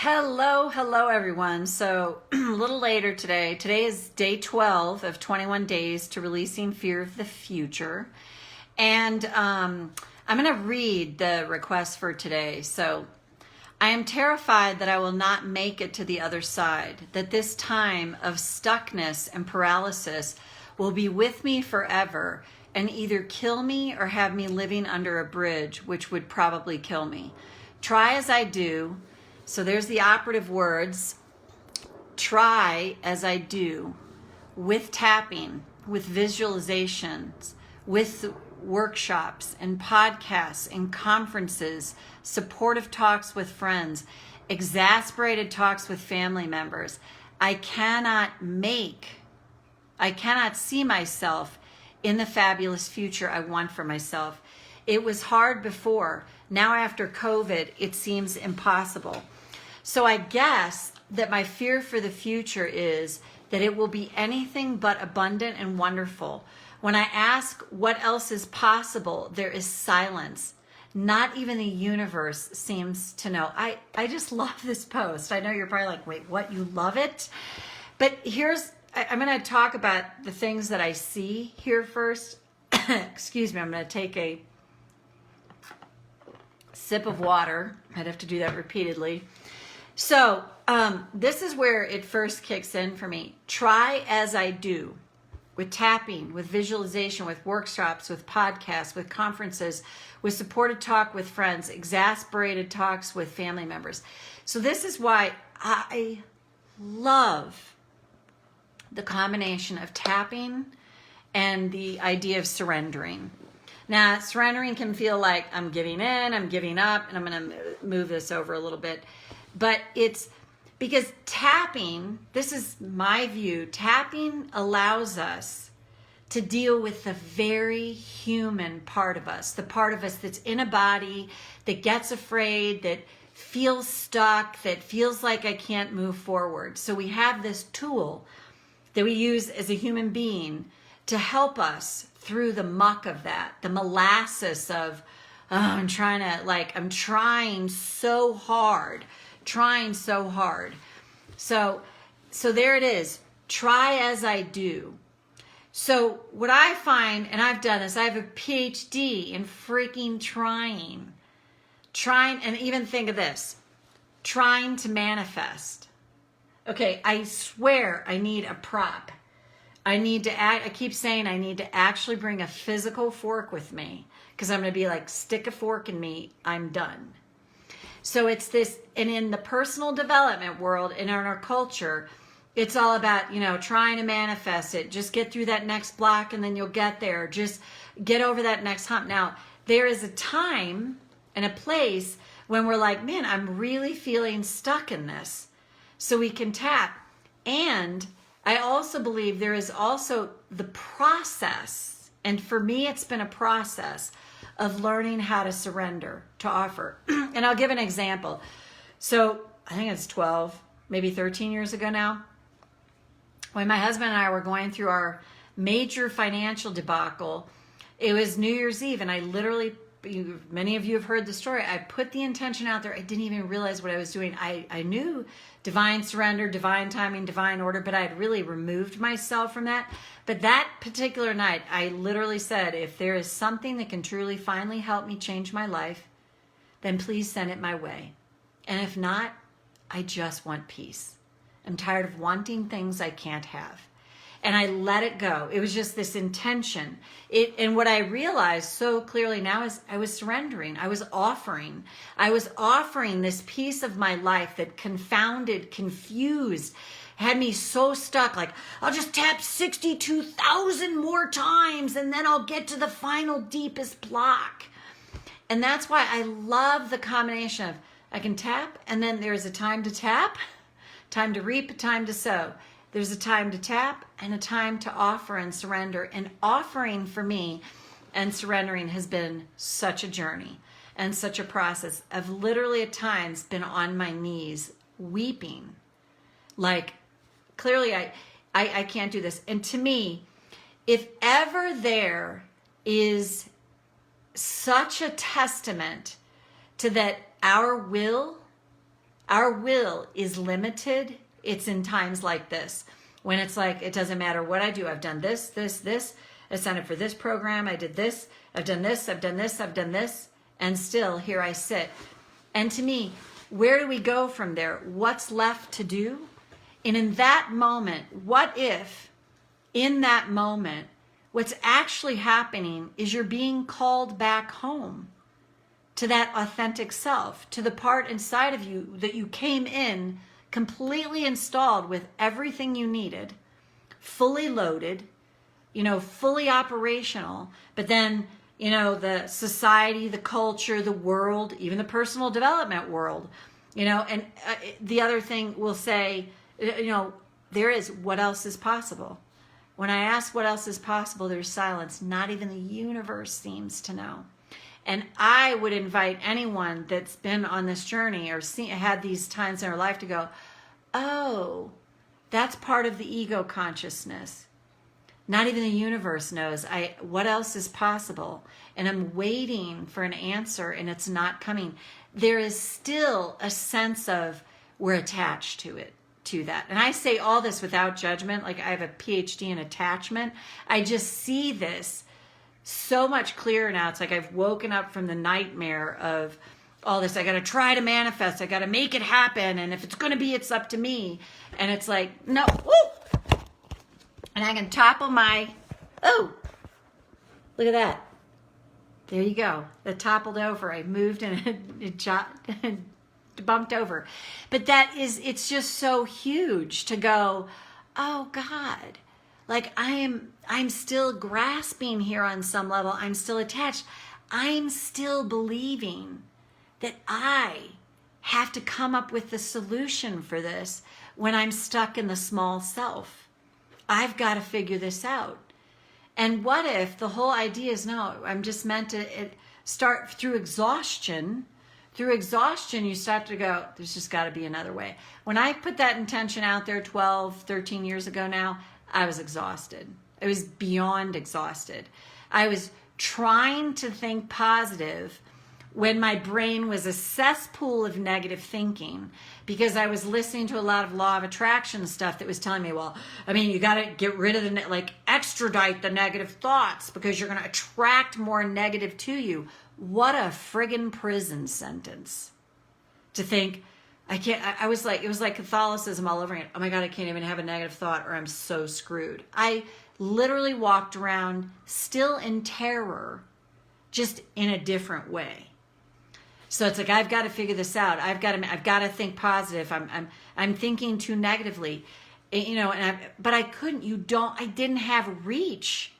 Hello everyone. So a little later today. Today is day 12 of 21 days to releasing fear of the future. And I'm going to read the request for today. So I am terrified that I will not make it to the other side, that this time of stuckness and paralysis will be with me forever and either kill me or have me living under a bridge, which would probably kill me. Try as I do. So there's the operative words. Try as I do, with tapping, with visualizations, with workshops and podcasts and conferences, supportive talks with friends, exasperated talks with family members. I cannot see myself in the fabulous future I want for myself. It was hard before. Now after COVID, it seems impossible. So I guess that my fear for the future is that it will be anything but abundant and wonderful. When I ask what else is possible, there is silence. Not even the universe seems to know. I just love this post. I know you're probably like, wait, what? You love it? But I'm going to talk about the things that I see here first. Excuse me, I'm going to take a sip of water. I'd have to do that repeatedly. So this is where it first kicks in for me. Try as I do, with tapping, with visualization, with workshops, with podcasts, with conferences, with supported talk with friends, exasperated talks with family members. So this is why I love the combination of tapping and the idea of surrendering. Now, surrendering can feel like I'm giving in, I'm giving up, and I'm going to move this over a little bit. But it's because tapping, this is my view, tapping allows us to deal with the very human part of us, the part of us that's in a body, that gets afraid, that feels stuck, that feels like I can't move forward. So we have this tool that we use as a human being to help us through the muck of that, the molasses of, I'm trying so hard. So there it is. Try as I do. So what I find, and I've done this, I have a PhD in freaking trying, and even think of this, trying to manifest. Okay, I swear I need a prop. I keep saying I need to actually bring a physical fork with me because I'm going to be like, stick a fork in me, I'm done. So it's this, and in the personal development world, and in our culture, it's all about, trying to manifest it. Just get through that next block and then you'll get there. Just get over that next hump. Now, there is a time and a place when we're like, man, I'm really feeling stuck in this. So we can tap. And I also believe there is also the process, and for me it's been a process of learning how to surrender, to offer. And I'll give an example. So I think it's 12, maybe 13 years ago now, when my husband and I were going through our major financial debacle. It was New Year's Eve, and I literally, many of you have heard the story, I put the intention out there. I didn't even realize what I was doing. I knew divine surrender, divine timing, divine order, but I had really removed myself from that. But that particular night, I literally said, if there is something that can truly finally help me change my life, then please send it my way. And if not, I just want peace. I'm tired of wanting things I can't have. And I let it go. It was just this intention. And what I realized so clearly now is I was surrendering. I was offering this piece of my life that confounded, confused, had me so stuck. Like, I'll just tap 62,000 more times and then I'll get to the final deepest block. And that's why I love the combination of I can tap, and then there's a time to tap, time to reap, time to sow. There's a time to tap and a time to offer and surrender. And offering for me and surrendering has been such a journey and such a process. I've literally at times been on my knees weeping. Like, clearly I can't do this. And to me, if ever there is such a testament to that our will, Our will is limited. It's in times like this when it's like, it doesn't matter what I do. I've done this. I signed up for this program. I did this. I've done this. I've done this. I've done this. And still here I sit. And to me, where do we go from there? What's left to do? And in that moment, what if in that moment, what's actually happening is you're being called back home to that authentic self, to the part inside of you that you came in completely installed with everything you needed, fully loaded, fully operational, but then, the society, the culture, the world, even the personal development world, and the other thing will say, there is what else is possible. When I ask what else is possible, there's silence. Not even the universe seems to know. And I would invite anyone that's been on this journey or had these times in their life to go, oh, that's part of the ego consciousness. Not even the universe knows what else is possible. And I'm waiting for an answer and it's not coming. There is still a sense of we're attached to it, to that. And I say all this without judgment. Like I have a PhD in attachment. I just see this so much clearer now. It's like I've woken up from the nightmare of all this. I got to try to manifest. I got to make it happen. And if it's going to be, it's up to me. And it's like, no. Woo! And I can topple look at that. There you go. It toppled over. I moved and it bumped over. But it's just so huge to go, oh God, like I'm still grasping here on some level. I'm still attached. I'm still believing that I have to come up with the solution for this when I'm stuck in the small self. I've got to figure this out. And what if the whole idea is, no, I'm just meant to start through exhaustion. Through exhaustion, you start to go, there's just got to be another way. When I put that intention out there 12, 13 years ago now, I was exhausted. I was beyond exhausted. I was trying to think positive when my brain was a cesspool of negative thinking because I was listening to a lot of law of attraction stuff that was telling me, well, you got to get rid of extradite the negative thoughts because you're going to attract more negative to you. What a friggin' prison sentence to think it was like Catholicism all over again. Oh my God, I can't even have a negative thought or I'm so screwed. I literally walked around still in terror, just in a different way. So it's like, I've got to figure this out. I've got to think positive. I'm thinking too negatively, but I couldn't, I didn't have reach.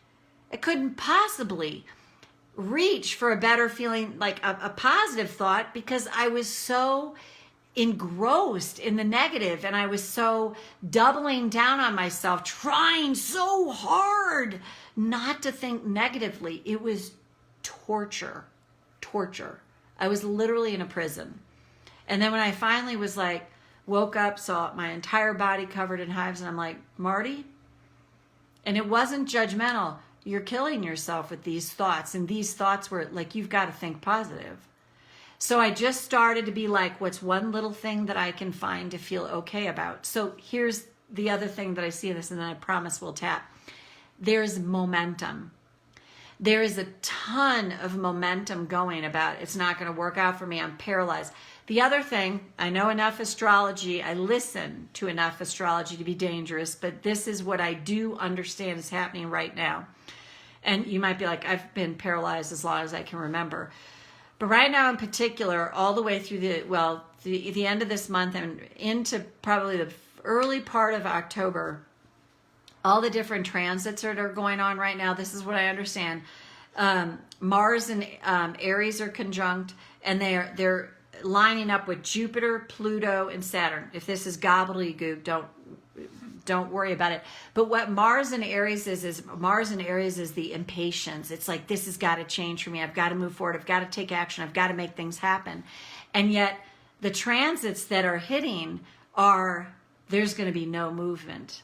I couldn't possibly reach for a better feeling, like a positive thought, because I was so engrossed in the negative and I was so doubling down on myself, trying so hard not to think negatively. It was torture. I was literally in a prison. And then when I finally was woke up, saw my entire body covered in hives, and I'm like, Marti, and it wasn't judgmental. You're killing yourself with these thoughts. And these thoughts were like, you've got to think positive. So I just started to be like, what's one little thing that I can find to feel okay about? So here's the other thing that I see in this, and then I promise we'll tap. There's momentum. There is a ton of momentum going about, it's not going to work out for me, I'm paralyzed. The other thing, I know enough astrology, I listen to enough astrology to be dangerous, but this is what I do understand is happening right now. And you might be like, I've been paralyzed as long as I can remember. But right now in particular, all the way through the end of this month and into probably the early part of October, all the different transits that are going on right now, this is what I understand. Mars and Aries are conjunct, and they're lining up with Jupiter, Pluto, and Saturn. If this is gobbledygook, don't worry about it. But what Mars and Aries is Mars and Aries is the impatience. It's like, this has got to change for me. I've got to move forward. I've got to take action. I've got to make things happen. And yet the transits that are hitting there's going to be no movement.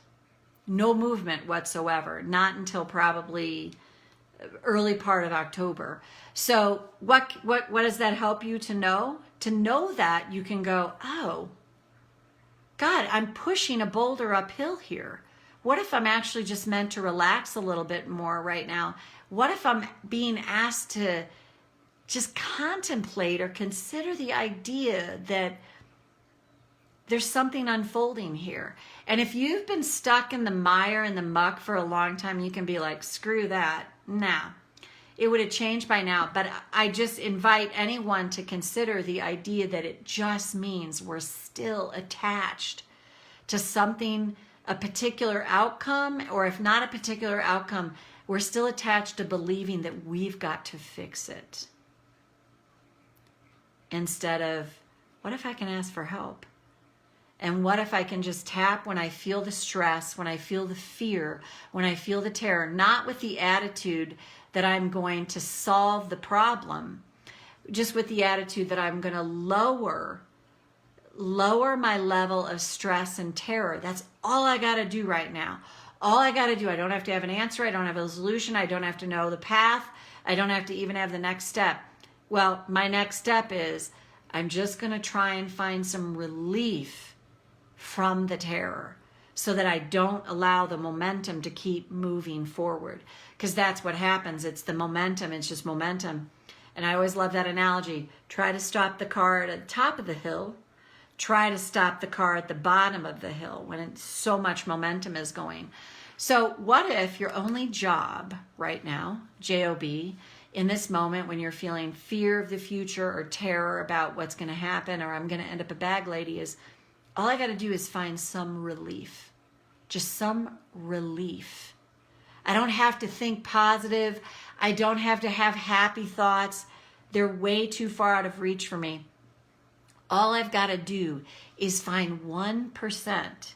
No movement whatsoever, not until probably early part of October. So what does that help you to know? to know that, you can go, oh, God, I'm pushing a boulder uphill here. What if I'm actually just meant to relax a little bit more right now? What if I'm being asked to just contemplate or consider the idea that there's something unfolding here? And if you've been stuck in the mire and the muck for a long time, you can be like, screw that. Nah, it would have changed by now. But I just invite anyone to consider the idea that it just means we're still attached to something, a particular outcome, or if not a particular outcome, we're still attached to believing that we've got to fix it. Instead of, what if I can ask for help? And what if I can just tap when I feel the stress, when I feel the fear, when I feel the terror, not with the attitude that I'm going to solve the problem, just with the attitude that I'm going to lower my level of stress and terror. That's all I got to do right now. All I got to do. I don't have to have an answer. I don't have a solution. I don't have to know the path. I don't have to even have the next step. Well, my next step is I'm just going to try and find some relief from the terror so that I don't allow the momentum to keep moving forward. Because that's what happens. It's the momentum. It's just momentum. And I always love that analogy. Try to stop the car at the top of the hill. Try to stop the car at the bottom of the hill when it's so much momentum is going. So what if your only job right now, J-O-B, in this moment when you're feeling fear of the future or terror about what's going to happen or I'm going to end up a bag lady, is all I got to do is find some relief. Just some relief. I don't have to think positive. I don't have to have happy thoughts. They're way too far out of reach for me. All I've got to do is find 1%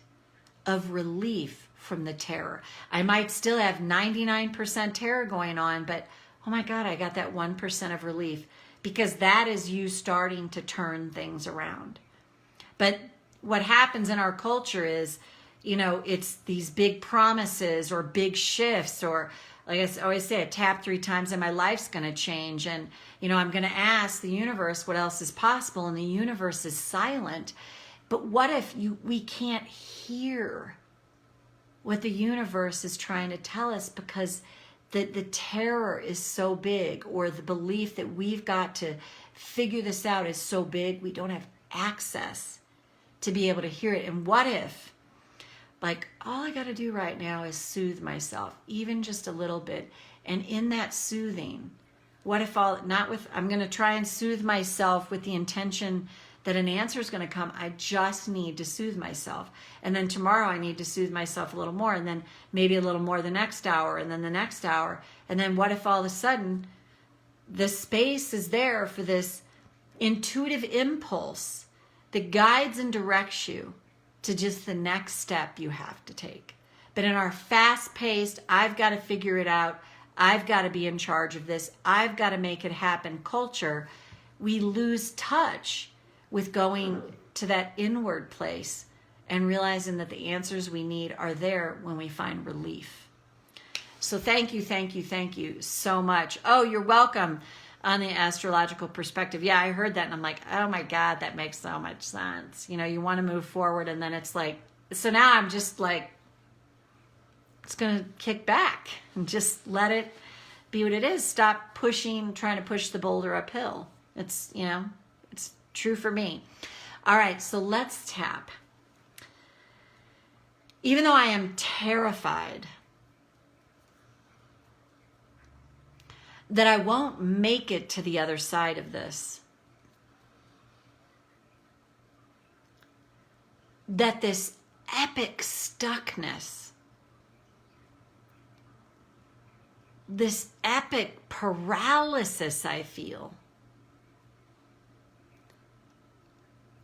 of relief from the terror. I might still have 99% terror going on, but oh my God, I got that 1% of relief, because that is you starting to turn things around. But what happens in our culture is, it's these big promises or big shifts, or like I always say, I tap 3 times and my life's going to change. And, I'm going to ask the universe what else is possible, and the universe is silent. But what if we can't hear what the universe is trying to tell us because the terror is so big, or the belief that we've got to figure this out is so big, we don't have access to be able to hear it. And what if, like, all I got to do right now is soothe myself, even just a little bit. And in that soothing, what if I'm going to try and soothe myself with the intention that an answer is going to come. I just need to soothe myself. And then tomorrow I need to soothe myself a little more, and then maybe a little more the next hour, and then the next hour. And then what if all of a sudden the space is there for this intuitive impulse that guides and directs you to just the next step you have to take. But in our fast-paced, I've got to figure it out, I've got to be in charge of this, I've got to make it happen culture, we lose touch with going to that inward place and realizing that the answers we need are there when we find relief. So thank you so much. Oh, you're welcome. On the astrological perspective. Yeah, I heard that and I'm like, oh my God, that makes so much sense. You want to move forward, and then it's like, so now I'm just like, it's going to kick back and just let it be what it is. Stop trying to push the boulder uphill. It's true for me. All right, so let's tap. Even though I am terrified that I won't make it to the other side of this, that this epic stuckness, this epic paralysis I feel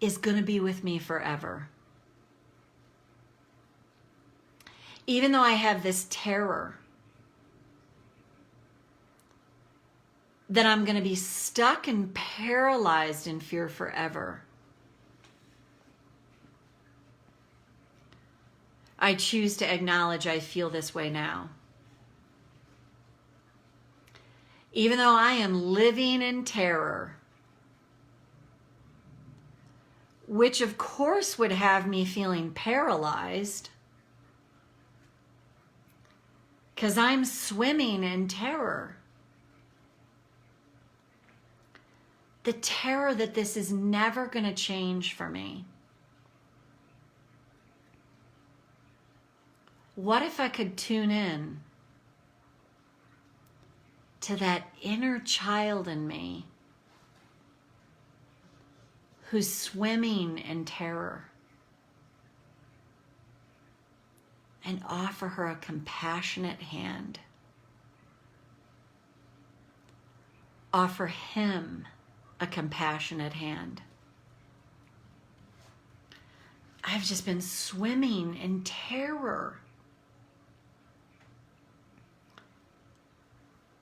is going to be with me forever. Even though I have this terror that I'm going to be stuck and paralyzed in fear forever, I choose to acknowledge I feel this way now. Even though I am living in terror, which of course would have me feeling paralyzed because I'm swimming in terror. The terror that this is never going to change for me. What if I could tune in to that inner child in me who's swimming in terror and offer her a compassionate hand? Offer him a compassionate hand. I've just been swimming in terror.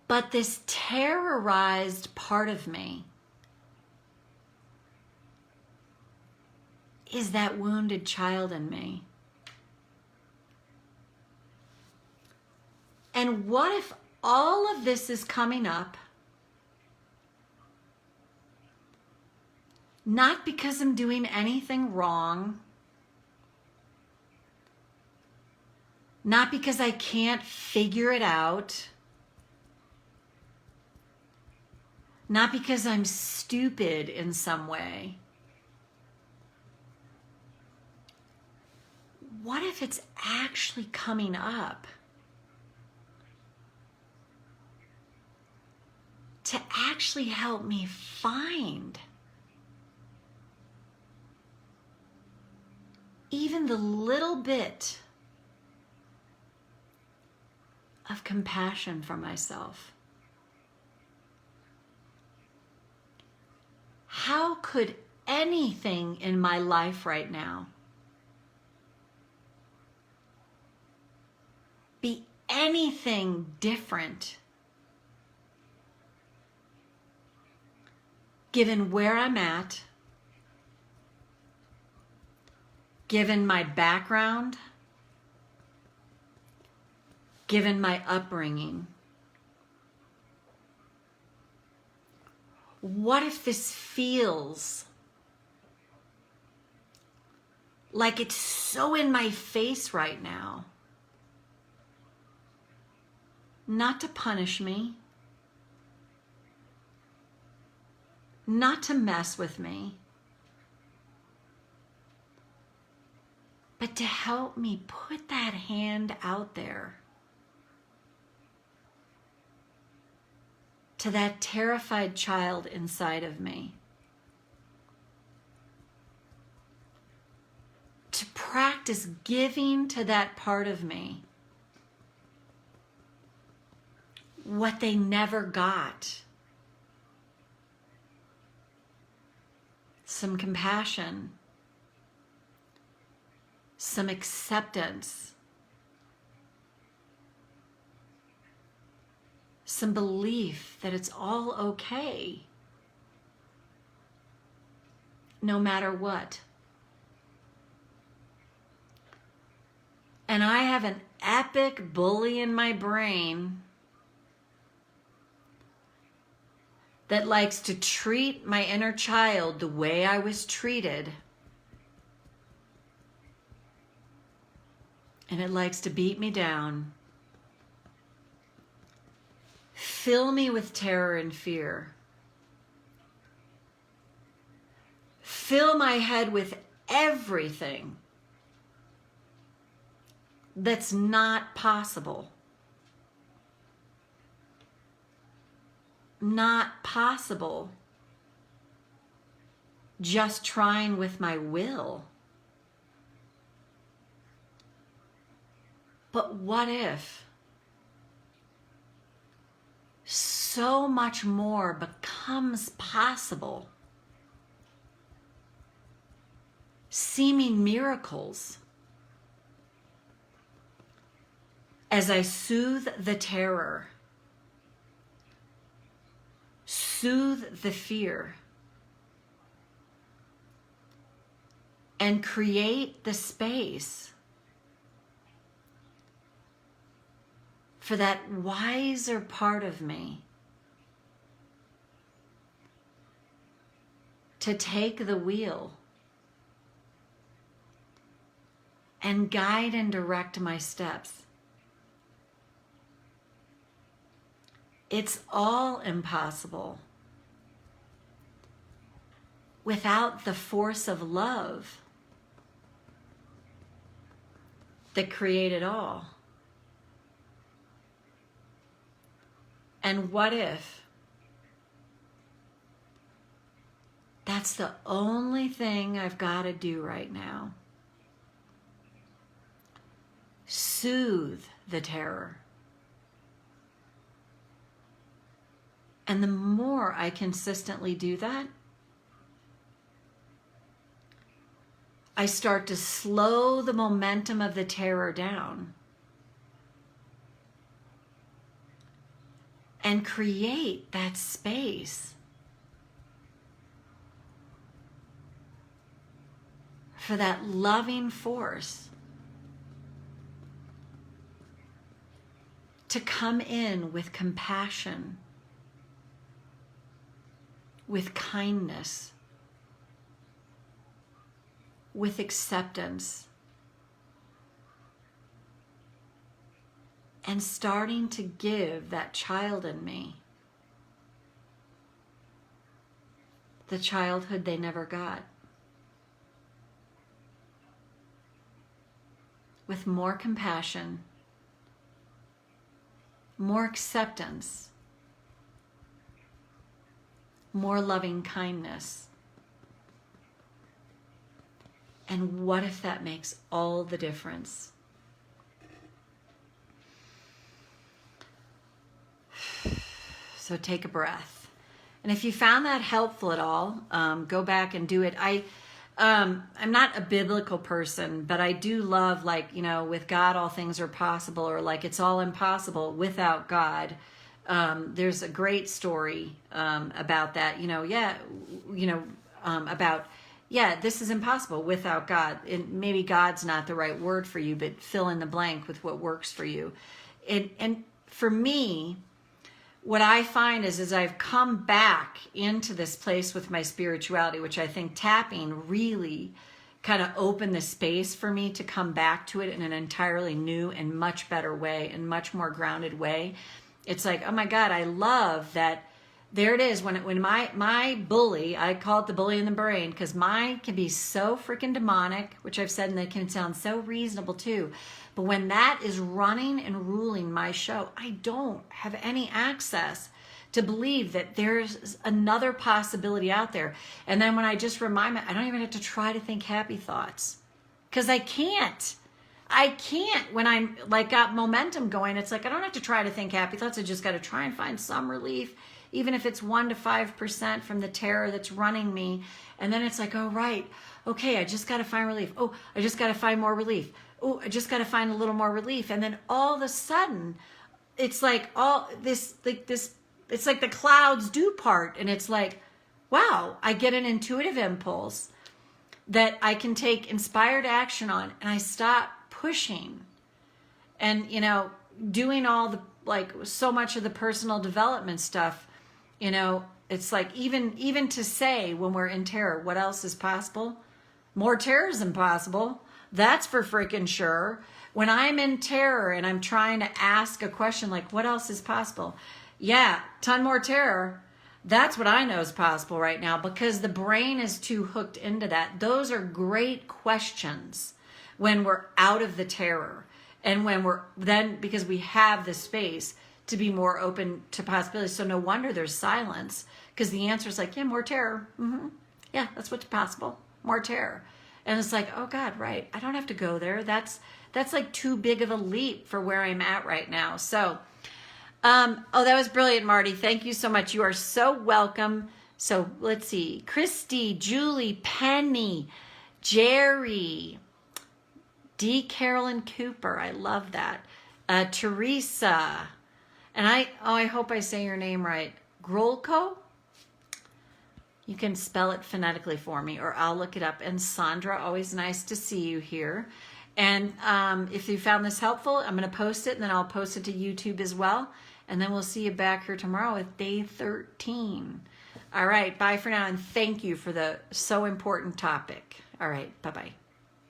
But this terrorized part of me is that wounded child in me. And what if all of this is coming up not because I'm doing anything wrong, not because I can't figure it out, not because I'm stupid in some way. What if it's actually coming up to actually help me find even the little bit of compassion for myself? How could anything in my life right now be anything different given where I'm at, given my background, given my upbringing? What if this feels like it's so in my face right now? Not to punish me, not to mess with me, but to help me put that hand out there to that terrified child inside of me. To practice giving to that part of me what they never got. Some compassion, some acceptance, some belief that it's all okay, no matter what. And I have an epic bully in my brain that likes to treat my inner child the way I was treated. And it likes to beat me down, fill me with terror and fear, fill my head with everything that's not possible. Not possible just trying with my will. But what if so much more becomes possible? Seeming miracles as I soothe the terror, soothe the fear, and create the space for that wiser part of me to take the wheel and guide and direct my steps. It's all impossible without the force of love that created all. And what if that's the only thing I've got to do right now? Soothe the terror. And the more I consistently do that, I start to slow the momentum of the terror down and create that space for that loving force to come in with compassion, with kindness, with acceptance, and starting to give that child in me the childhood they never got, with more compassion, more acceptance, more loving kindness. And what if that makes all the difference? So take a breath. And if you found that helpful at all, go back and do it. I'm not a biblical person, but I do love, like, with God all things are possible, or like it's all impossible without God. There's a great story about that. About this is impossible without God. And maybe God's not the right word for you, but fill in the blank with what works for you. And for me, what I find is as I've come back into this place with my spirituality, which I think tapping really kind of opened the space for me to come back to it in an entirely new and much better way and much more grounded way. It's like, oh my God, I love that. There it is. When my bully, I call it the bully in the brain, because mine can be so freaking demonic, which I've said, and they can sound so reasonable too. But when that is running and ruling my show, I don't have any access to believe that there's another possibility out there. And then when I just remind me, I don't even have to try to think happy thoughts, because I can't. When I'm like got momentum going, it's like I don't have to try to think happy thoughts. I just got to try and find some relief, even if it's 1 to 5% from the terror that's running me. And then it's like, oh, right. Okay, I just got to find relief. Oh, I just got to find more relief. Oh, I just got to find a little more relief. And then all of a sudden, it's like it's like the clouds do part. And it's like, wow, I get an intuitive impulse that I can take inspired action on. And I stop pushing and, doing all the, like, so much of the personal development stuff. It's like even to say when we're in terror, what else is possible? More terror is impossible. That's for freaking sure. When I'm in terror and I'm trying to ask a question like, what else is possible? Yeah, ton more terror. That's what I know is possible right now, because the brain is too hooked into that. Those are great questions when we're out of the terror, and when we're then, because we have the space to be more open to possibilities. So no wonder there's silence, because the answer is like, yeah, more terror. Mm-hmm. Yeah, that's what's possible. More terror. And it's like, oh God, right. I don't have to go there. That's like too big of a leap for where I'm at right now. So, that was brilliant, Marty. Thank you so much. You are so welcome. So let's see. Christy, Julie, Penny, Jerry, D. Carolyn Cooper. I love that. Teresa. And I hope I say your name right. Grolko? You can spell it phonetically for me, or I'll look it up. And Sandra, always nice to see you here. And if you found this helpful, I'm going to post it, and then I'll post it to YouTube as well. And then we'll see you back here tomorrow with day 13. All right, bye for now, and thank you for the so important topic. All right, bye-bye.